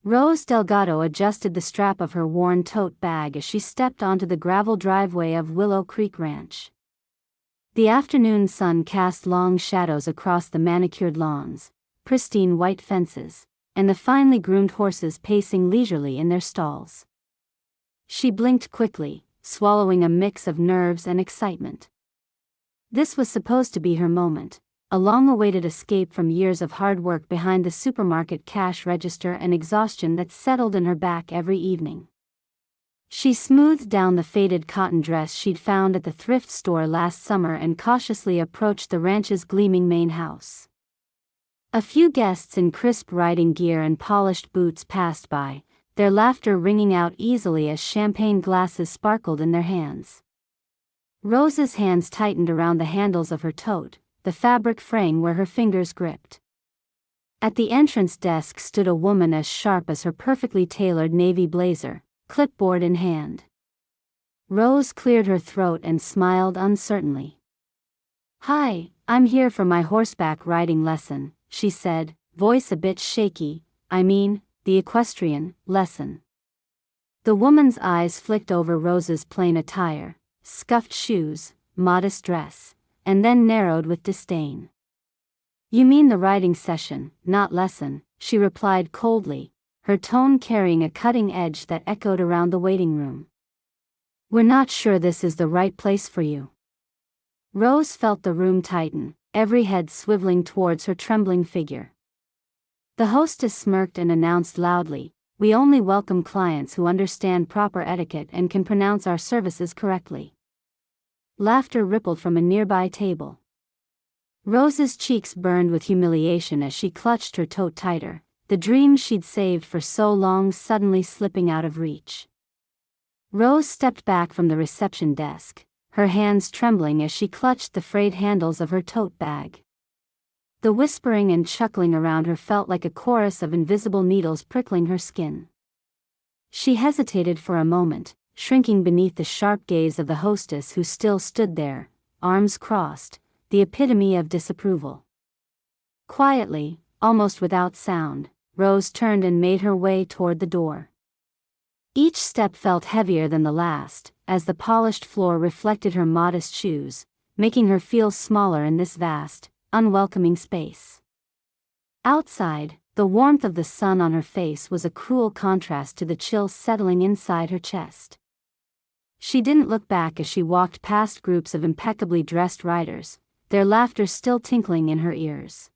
Rose Delgado adjusted the strap of her worn tote bag as she stepped onto the gravel driveway of Willow Creek Ranch. The afternoon sun cast long shadows across the manicured lawns, pristine white fences, and the finely groomed horses pacing leisurely in their stalls. She blinked quickly, swallowing a mix of nerves and excitement. This was supposed to be her moment, a long-awaited escape from years of hard work behind the supermarket cash register and exhaustion that settled in her back every evening. She smoothed down the faded cotton dress she'd found at the thrift store last summer and cautiously approached the ranch's gleaming main house. A few guests in crisp riding gear and polished boots passed by, their laughter ringing out easily as champagne glasses sparkled in their hands. Rose's hands tightened around the handles of her tote, the fabric fraying where her fingers gripped. At the entrance desk stood a woman as sharp as her perfectly tailored navy blazer, clipboard in hand. Rose cleared her throat and smiled uncertainly. "Hi, I'm here for my horseback riding lesson," she said, voice a bit shaky. The equestrian lesson." The woman's eyes flicked over Rose's plain attire, scuffed shoes, modest dress, and then narrowed with disdain. "You mean the riding session, not lesson," she replied coldly, her tone carrying a cutting edge that echoed around the waiting room. "We're not sure this is the right place for you." Rose felt the room tighten, every head swiveling towards her trembling figure. The hostess smirked and announced loudly, "We only welcome clients who understand proper etiquette and can pronounce our services correctly." Laughter rippled from a nearby table. Rose's cheeks burned with humiliation as she clutched her tote tighter, the dream she'd saved for so long suddenly slipping out of reach. Rose stepped back from the reception desk, her hands trembling as she clutched the frayed handles of her tote bag. The whispering and chuckling around her felt like a chorus of invisible needles prickling her skin. She hesitated for a moment, shrinking beneath the sharp gaze of the hostess who still stood there, arms crossed, the epitome of disapproval. Quietly, almost without sound, Rose turned and made her way toward the door. Each step felt heavier than the last, as the polished floor reflected her modest shoes, making her feel smaller in this vast, unwelcoming space. Outside, the warmth of the sun on her face was a cruel contrast to the chill settling inside her chest. She didn't look back as she walked past groups of impeccably dressed riders, their laughter still tinkling in her ears.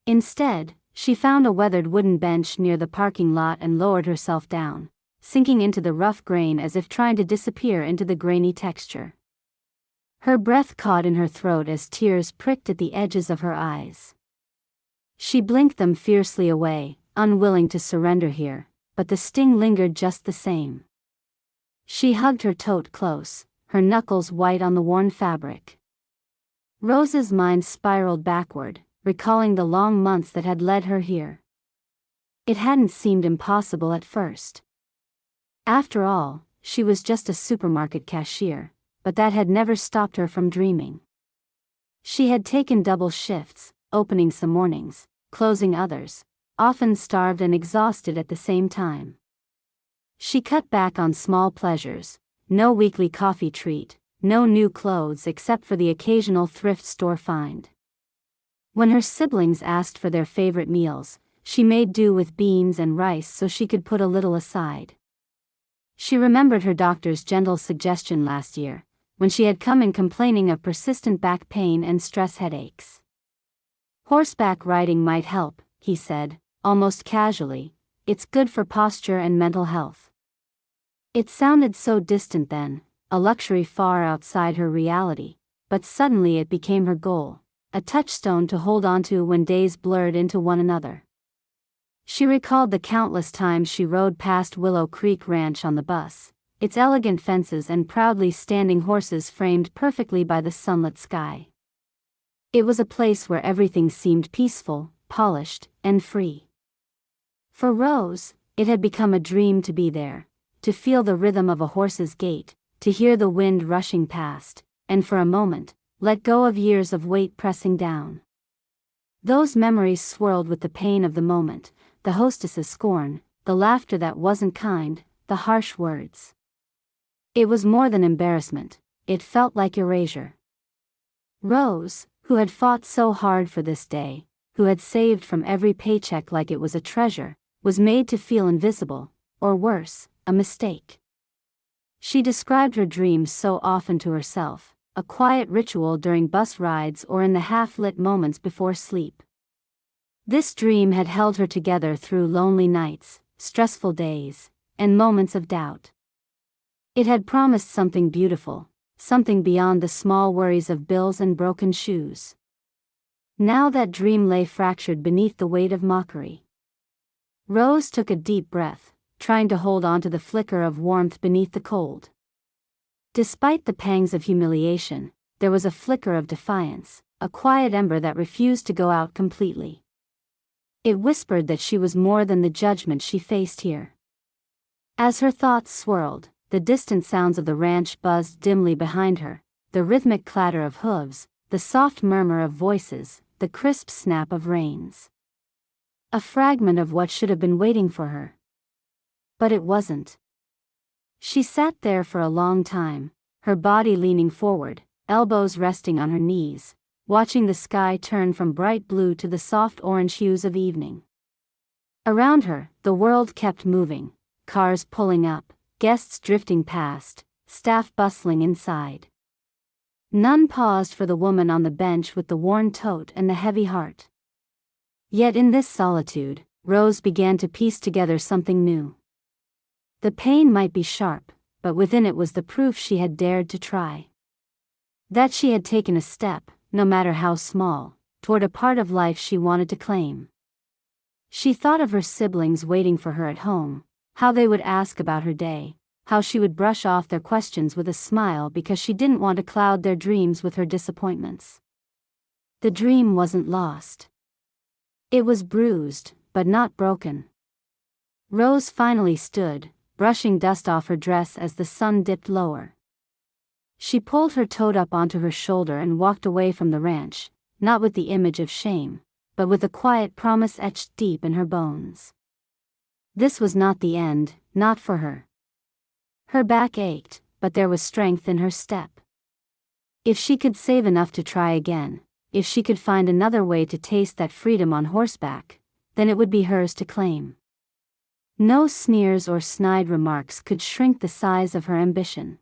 Instead, she found a weathered wooden bench near the parking lot and lowered herself down, sinking into the rough grain as if trying to disappear into the grainy texture. Her breath caught in her throat as tears pricked at the edges of her eyes. She blinked them fiercely away, unwilling to surrender here, but the sting lingered just the same. She hugged her tote close, her knuckles white on the worn fabric. Rose's mind spiraled backward, recalling the long months that had led her here. It hadn't seemed impossible at first. After all, she was just a supermarket cashier, but that had never stopped her from dreaming. She had taken double shifts, opening some mornings, closing others, often starved and exhausted at the same time. She cut back on small pleasures, no weekly coffee treat, no new clothes except for the occasional thrift store find. When her siblings asked for their favorite meals, she made do with beans and rice so she could put a little aside. She remembered her doctor's gentle suggestion last year, when she had come in complaining of persistent back pain and stress headaches. "Horseback riding might help," he said, almost casually. "It's good for posture and mental health." It sounded so distant then, a luxury far outside her reality, but suddenly it became her goal, a touchstone to hold onto when days blurred into one another. She recalled the countless times she rode past Willow Creek Ranch on the bus, its elegant fences and proudly standing horses framed perfectly by the sunlit sky. It was a place where everything seemed peaceful, polished, and free. For Rose, it had become a dream to be there, to feel the rhythm of a horse's gait, to hear the wind rushing past, and for a moment, let go of years of weight pressing down. Those memories swirled with the pain of the moment, the hostess's scorn, the laughter that wasn't kind, the harsh words. It was more than embarrassment, it felt like erasure. Rose, who had fought so hard for this day, who had saved from every paycheck like it was a treasure, was made to feel invisible, or worse, a mistake. She described her dreams so often to herself, a quiet ritual during bus rides or in the half-lit moments before sleep. This dream had held her together through lonely nights, stressful days, and moments of doubt. It had promised something beautiful, something beyond the small worries of bills and broken shoes. Now that dream lay fractured beneath the weight of mockery. Rose took a deep breath, trying to hold on to the flicker of warmth beneath the cold. Despite the pangs of humiliation, there was a flicker of defiance, a quiet ember that refused to go out completely. It whispered that she was more than the judgment she faced here. As her thoughts swirled, the distant sounds of the ranch buzzed dimly behind her, the rhythmic clatter of hooves, the soft murmur of voices, the crisp snap of reins. A fragment of what should have been waiting for her. But it wasn't. She sat there for a long time, her body leaning forward, elbows resting on her knees, watching the sky turn from bright blue to the soft orange hues of evening. Around her, the world kept moving, cars pulling up, guests drifting past, staff bustling inside. None paused for the woman on the bench with the worn tote and the heavy heart. Yet in this solitude, Rose began to piece together something new. The pain might be sharp, but within it was the proof she had dared to try. That she had taken a step, no matter how small, toward a part of life she wanted to claim. She thought of her siblings waiting for her at home, how they would ask about her day, how she would brush off their questions with a smile because she didn't want to cloud their dreams with her disappointments. The dream wasn't lost. It was bruised, but not broken. Rose finally stood, brushing dust off her dress as the sun dipped lower. She pulled her tote up onto her shoulder and walked away from the ranch, not with the image of shame, but with a quiet promise etched deep in her bones. This was not the end, not for her. Her back ached, but there was strength in her step. If she could save enough to try again, if she could find another way to taste that freedom on horseback, then it would be hers to claim. No sneers or snide remarks could shrink the size of her ambition.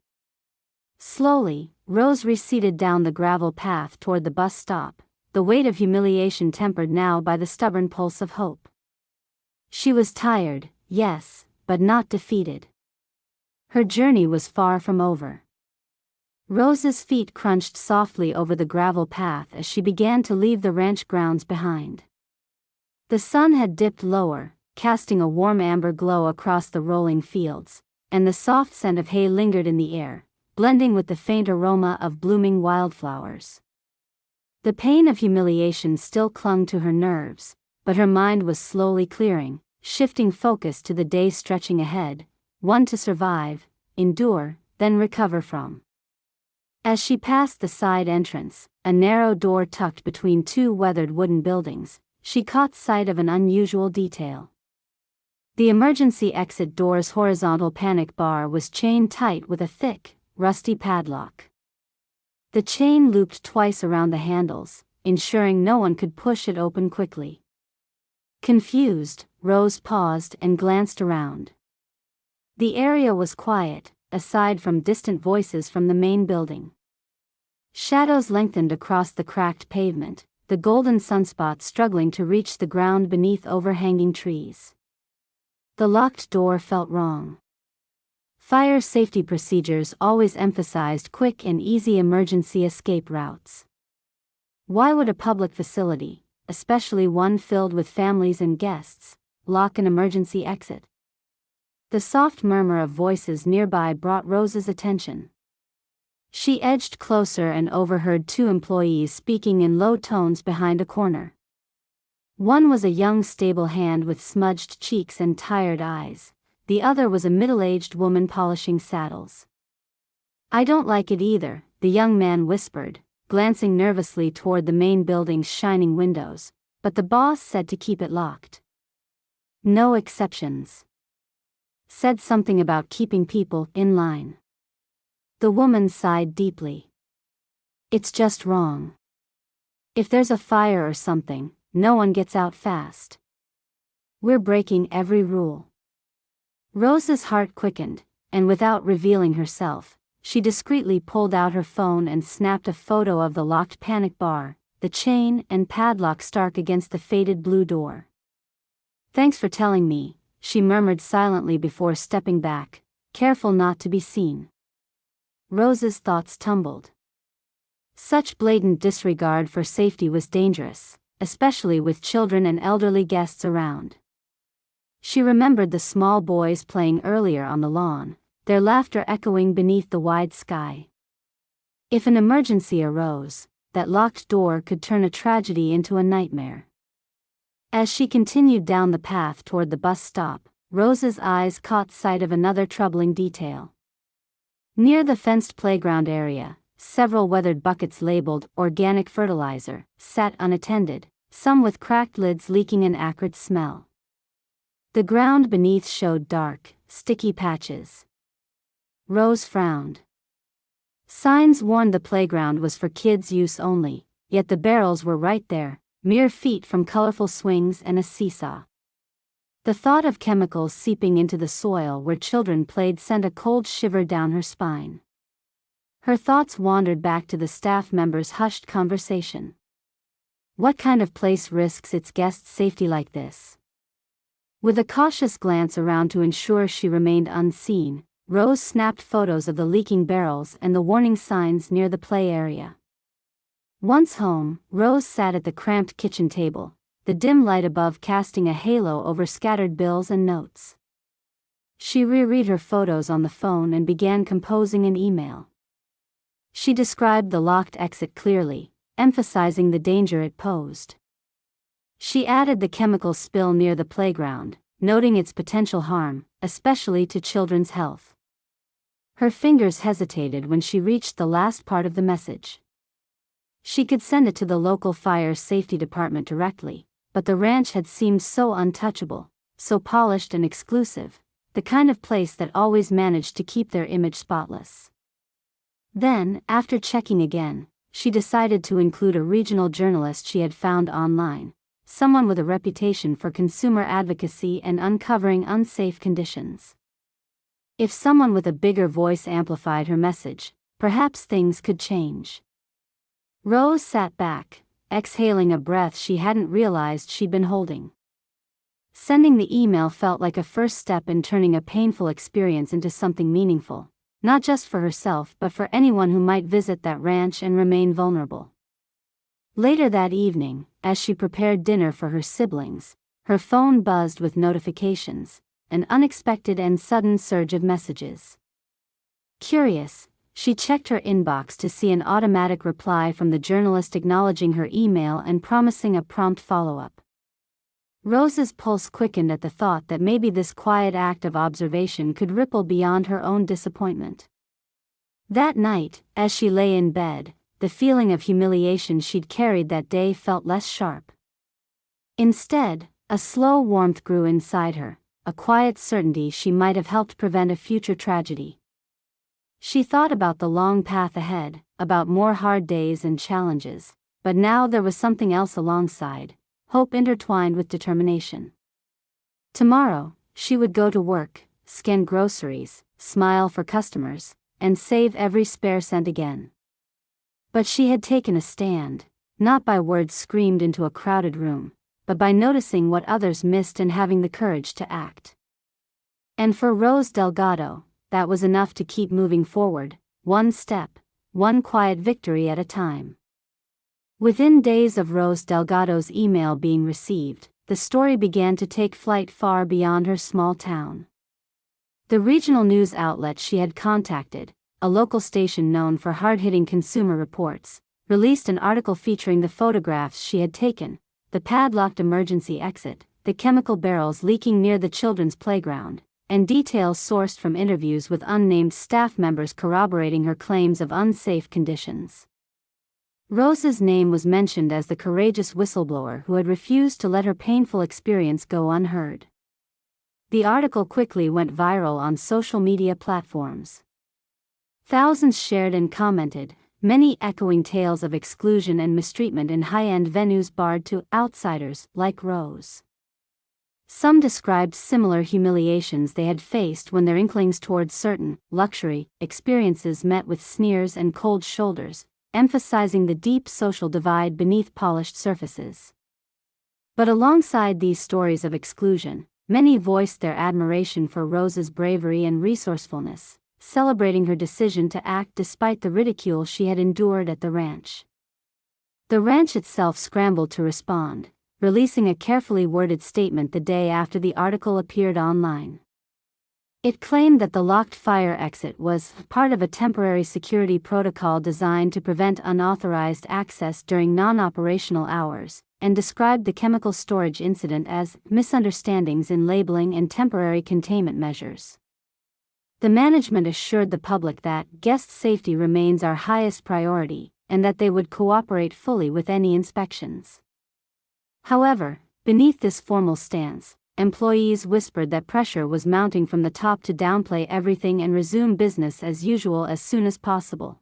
Slowly, Rose receded down the gravel path toward the bus stop, the weight of humiliation tempered now by the stubborn pulse of hope. She was tired, yes, but not defeated. Her journey was far from over. Rose's feet crunched softly over the gravel path as she began to leave the ranch grounds behind. The sun had dipped lower, casting a warm amber glow across the rolling fields, and the soft scent of hay lingered in the air, blending with the faint aroma of blooming wildflowers. The pain of humiliation still clung to her nerves, but her mind was slowly clearing, shifting focus to the day stretching ahead, one to survive, endure, then recover from. As she passed the side entrance, a narrow door tucked between two weathered wooden buildings, she caught sight of an unusual detail. The emergency exit door's horizontal panic bar was chained tight with a thick, rusty padlock. The chain looped twice around the handles, ensuring no one could push it open quickly. Confused, Rose paused and glanced around. The area was quiet, aside from distant voices from the main building. Shadows lengthened across the cracked pavement, the golden sunspots struggling to reach the ground beneath overhanging trees. The locked door felt wrong. Fire safety procedures always emphasized quick and easy emergency escape routes. Why would a public facility, especially one filled with families and guests, lock an emergency exit? The soft murmur of voices nearby brought Rose's attention. She edged closer and overheard two employees speaking in low tones behind a corner. One was a young stable hand with smudged cheeks and tired eyes. The other was a middle-aged woman polishing saddles. "I don't like it either," the young man whispered, glancing nervously toward the main building's shining windows, "but the boss said to keep it locked. No exceptions." said something about keeping people in line. The woman sighed deeply. It's just wrong. If there's a fire or something, no one gets out fast. We're breaking every rule. Rose's heart quickened, and without revealing herself, she discreetly pulled out her phone and snapped a photo of the locked panic bar, the chain and padlock stark against the faded blue door. Thanks for telling me, she murmured silently before stepping back, careful not to be seen. Rose's thoughts tumbled. Such blatant disregard for safety was dangerous, especially with children and elderly guests around. She remembered the small boys playing earlier on the lawn, their laughter echoing beneath the wide sky. If an emergency arose, that locked door could turn a tragedy into a nightmare. As she continued down the path toward the bus stop, Rose's eyes caught sight of another troubling detail. Near the fenced playground area, several weathered buckets labeled organic fertilizer sat unattended, some with cracked lids leaking an acrid smell. The ground beneath showed dark, sticky patches. Rose frowned. Signs warned the playground was for kids' use only, yet the barrels were right there, mere feet from colorful swings and a seesaw. The thought of chemicals seeping into the soil where children played sent a cold shiver down her spine. Her thoughts wandered back to the staff members' hushed conversation. What kind of place risks its guests' safety like this? With a cautious glance around to ensure she remained unseen, Rose snapped photos of the leaking barrels and the warning signs near the play area. Once home, Rose sat at the cramped kitchen table, the dim light above casting a halo over scattered bills and notes. She reread her photos on the phone and began composing an email. She described the locked exit clearly, emphasizing the danger it posed. She added the chemical spill near the playground, noting its potential harm, especially to children's health. Her fingers hesitated when she reached the last part of the message. She could send it to the local fire safety department directly, but the ranch had seemed so untouchable, so polished and exclusive, the kind of place that always managed to keep their image spotless. Then, after checking again, she decided to include a regional journalist she had found online, someone with a reputation for consumer advocacy and uncovering unsafe conditions. If someone with a bigger voice amplified her message, perhaps things could change. Rose sat back, exhaling a breath she hadn't realized she'd been holding. Sending the email felt like a first step in turning a painful experience into something meaningful, not just for herself but for anyone who might visit that ranch and remain vulnerable. Later that evening, as she prepared dinner for her siblings, her phone buzzed with notifications, an unexpected and sudden surge of messages. Curious, she checked her inbox to see an automatic reply from the journalist acknowledging her email and promising a prompt follow-up. Rose's pulse quickened at the thought that maybe this quiet act of observation could ripple beyond her own disappointment. That night, as she lay in bed, the feeling of humiliation she'd carried that day felt less sharp. Instead, a slow warmth grew inside her, a quiet certainty she might have helped prevent a future tragedy. She thought about the long path ahead, about more hard days and challenges, but now there was something else alongside, hope intertwined with determination. Tomorrow, she would go to work, scan groceries, smile for customers, and save every spare cent again. But she had taken a stand, not by words screamed into a crowded room, but by noticing what others missed and having the courage to act. And for Rose Delgado, that was enough to keep moving forward, one step, one quiet victory at a time. Within days of Rose Delgado's email being received, the story began to take flight far beyond her small town. The regional news outlet she had contacted, a local station known for hard-hitting consumer reports, released an article featuring the photographs she had taken, the padlocked emergency exit, the chemical barrels leaking near the children's playground, and details sourced from interviews with unnamed staff members corroborating her claims of unsafe conditions. Rose's name was mentioned as the courageous whistleblower who had refused to let her painful experience go unheard. The article quickly went viral on social media platforms. Thousands shared and commented, many echoing tales of exclusion and mistreatment in high-end venues barred to outsiders like Rose. Some described similar humiliations they had faced when their inklings towards certain luxury experiences met with sneers and cold shoulders, emphasizing the deep social divide beneath polished surfaces. But alongside these stories of exclusion, many voiced their admiration for Rose's bravery and resourcefulness, celebrating her decision to act despite the ridicule she had endured at the ranch. The ranch itself scrambled to respond, releasing a carefully worded statement the day after the article appeared online. It claimed that the locked fire exit was part of a temporary security protocol designed to prevent unauthorized access during non-operational hours, and described the chemical storage incident as misunderstandings in labeling and temporary containment measures. The management assured the public that guest safety remains our highest priority, and that they would cooperate fully with any inspections. However, beneath this formal stance, employees whispered that pressure was mounting from the top to downplay everything and resume business as usual as soon as possible.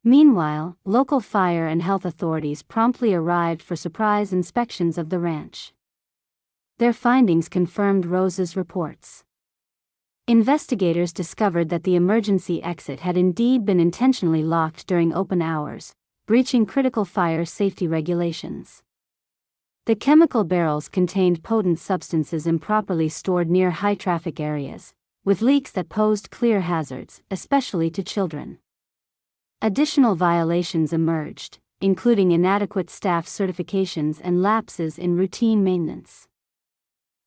Meanwhile, local fire and health authorities promptly arrived for surprise inspections of the ranch. Their findings confirmed Rose's reports. Investigators discovered that the emergency exit had indeed been intentionally locked during open hours, breaching critical fire safety regulations. The chemical barrels contained potent substances improperly stored near high-traffic areas, with leaks that posed clear hazards, especially to children. Additional violations emerged, including inadequate staff certifications and lapses in routine maintenance.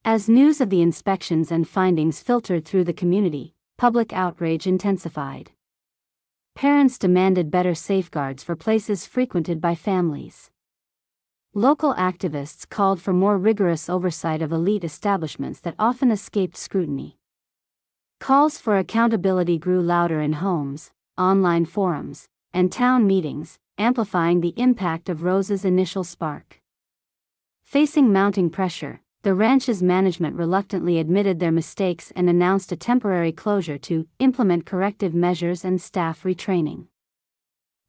As news of the inspections and findings filtered through the community, public outrage intensified. Parents demanded better safeguards for places frequented by families. Local activists called for more rigorous oversight of elite establishments that often escaped scrutiny. Calls for accountability grew louder in homes, online forums, and town meetings, amplifying the impact of Rose's initial spark. Facing mounting pressure, the ranch's management reluctantly admitted their mistakes and announced a temporary closure to implement corrective measures and staff retraining.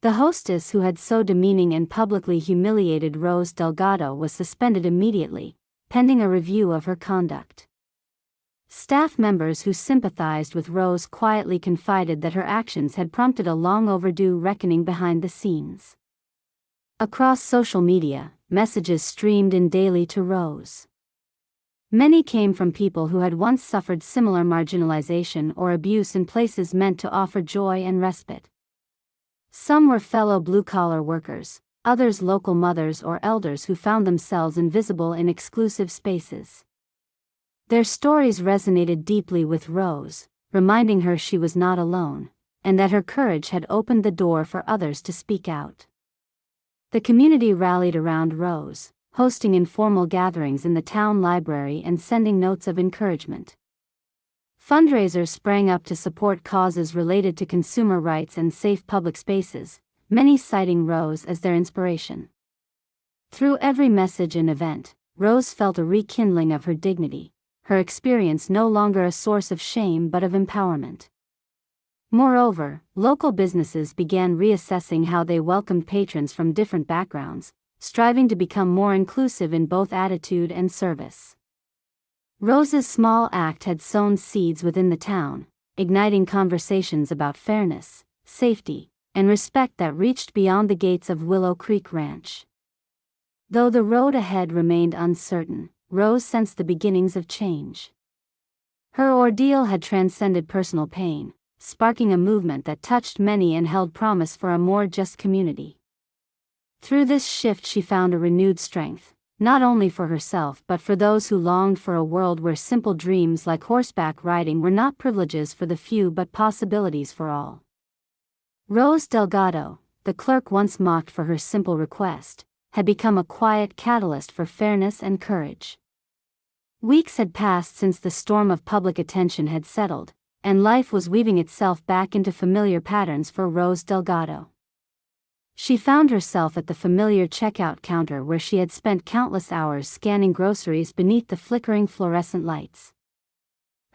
The hostess who had so demeaning and publicly humiliated Rose Delgado was suspended immediately, pending a review of her conduct. Staff members who sympathized with Rose quietly confided that her actions had prompted a long-overdue reckoning behind the scenes. Across social media, messages streamed in daily to Rose. Many came from people who had once suffered similar marginalization or abuse in places meant to offer joy and respite. Some were fellow blue-collar workers, others local mothers or elders who found themselves invisible in exclusive spaces. Their stories resonated deeply with Rose, reminding her she was not alone, and that her courage had opened the door for others to speak out. The community rallied around Rose, hosting informal gatherings in the town library and sending notes of encouragement. Fundraisers sprang up to support causes related to consumer rights and safe public spaces, many citing Rose as their inspiration. Through every message and event, Rose felt a rekindling of her dignity, her experience no longer a source of shame but of empowerment. Moreover, local businesses began reassessing how they welcomed patrons from different backgrounds, striving to become more inclusive in both attitude and service. Rose's small act had sown seeds within the town, igniting conversations about fairness, safety, and respect that reached beyond the gates of Willow Creek Ranch. Though the road ahead remained uncertain, Rose sensed the beginnings of change. Her ordeal had transcended personal pain, sparking a movement that touched many and held promise for a more just community. Through this shift she found a renewed strength, not only for herself but for those who longed for a world where simple dreams like horseback riding were not privileges for the few but possibilities for all. Rose Delgado, the clerk once mocked for her simple request, had become a quiet catalyst for fairness and courage. Weeks had passed since the storm of public attention had settled, and life was weaving itself back into familiar patterns for Rose Delgado. She found herself at the familiar checkout counter where she had spent countless hours scanning groceries beneath the flickering fluorescent lights.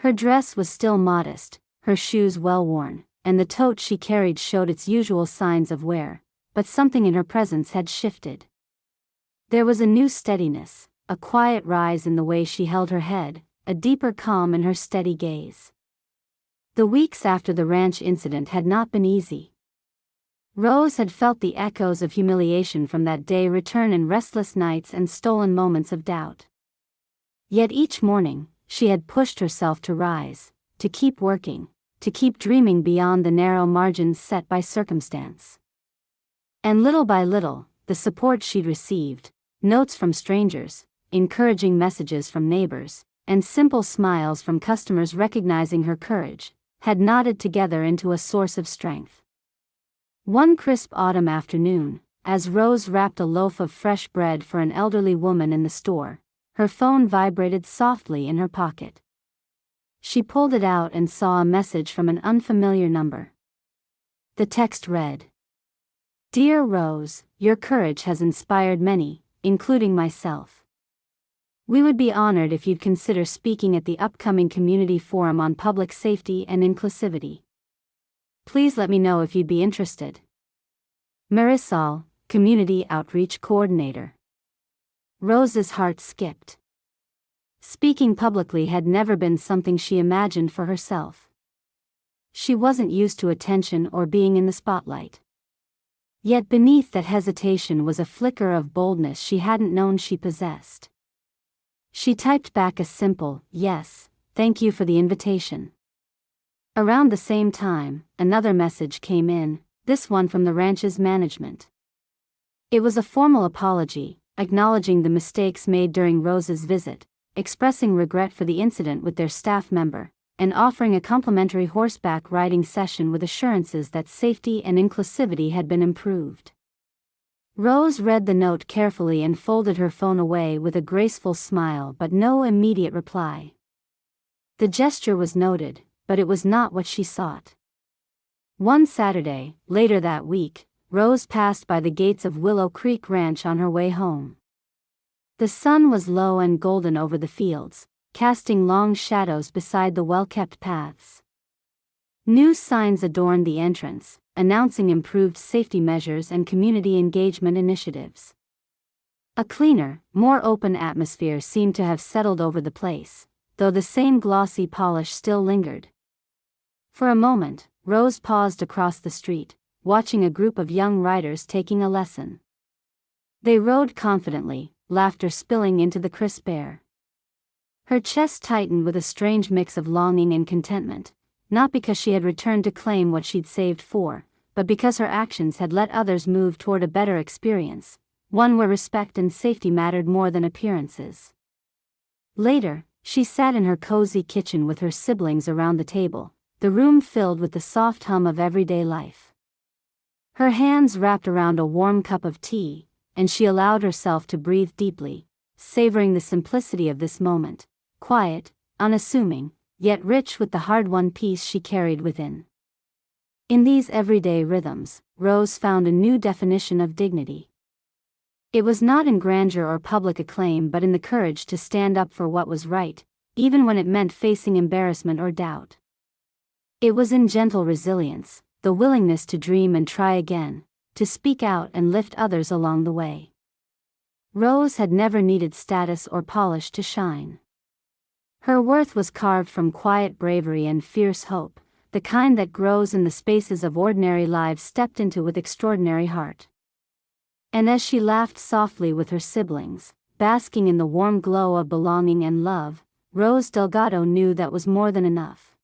Her dress was still modest, her shoes well worn, and the tote she carried showed its usual signs of wear, but something in her presence had shifted. There was a new steadiness, a quiet rise in the way she held her head, a deeper calm in her steady gaze. The weeks after the ranch incident had not been easy. Rose had felt the echoes of humiliation from that day return in restless nights and stolen moments of doubt. Yet each morning, she had pushed herself to rise, to keep working, to keep dreaming beyond the narrow margins set by circumstance. And little by little, the support she'd received, notes from strangers, encouraging messages from neighbors, and simple smiles from customers recognizing her courage, had knotted together into a source of strength. One crisp autumn afternoon, as Rose wrapped a loaf of fresh bread for an elderly woman in the store, her phone vibrated softly in her pocket. She pulled it out and saw a message from an unfamiliar number. The text read, "Dear Rose, your courage has inspired many, including myself. We would be honored if you'd consider speaking at the upcoming community forum on public safety and inclusivity. Please let me know if you'd be interested. Marisol, Community Outreach Coordinator." Rose's heart skipped. Speaking publicly had never been something she imagined for herself. She wasn't used to attention or being in the spotlight. Yet beneath that hesitation was a flicker of boldness she hadn't known she possessed. She typed back a simple, "Yes, thank you for the invitation." Around the same time, another message came in, this one from the ranch's management. It was a formal apology, acknowledging the mistakes made during Rose's visit, expressing regret for the incident with their staff member, and offering a complimentary horseback riding session with assurances that safety and inclusivity had been improved. Rose read the note carefully and folded her phone away with a graceful smile but no immediate reply. The gesture was noted, but it was not what she sought. One Saturday, later that week, Rose passed by the gates of Willow Creek Ranch on her way home. The sun was low and golden over the fields, casting long shadows beside the well-kept paths. New signs adorned the entrance, announcing improved safety measures and community engagement initiatives. A cleaner, more open atmosphere seemed to have settled over the place, though the same glossy polish still lingered. For a moment, Rose paused across the street, watching a group of young riders taking a lesson. They rode confidently, laughter spilling into the crisp air. Her chest tightened with a strange mix of longing and contentment, not because she had returned to claim what she'd saved for, but because her actions had let others move toward a better experience, one where respect and safety mattered more than appearances. Later, she sat in her cozy kitchen with her siblings around the table, the room filled with the soft hum of everyday life. Her hands wrapped around a warm cup of tea, and she allowed herself to breathe deeply, savoring the simplicity of this moment, quiet, unassuming, yet rich with the hard-won peace she carried within. In these everyday rhythms, Rose found a new definition of dignity. It was not in grandeur or public acclaim but in the courage to stand up for what was right, even when it meant facing embarrassment or doubt. It was in gentle resilience, the willingness to dream and try again, to speak out and lift others along the way. Rose had never needed status or polish to shine. Her worth was carved from quiet bravery and fierce hope, the kind that grows in the spaces of ordinary lives stepped into with extraordinary heart. And as she laughed softly with her siblings, basking in the warm glow of belonging and love, Rose Delgado knew that was more than enough.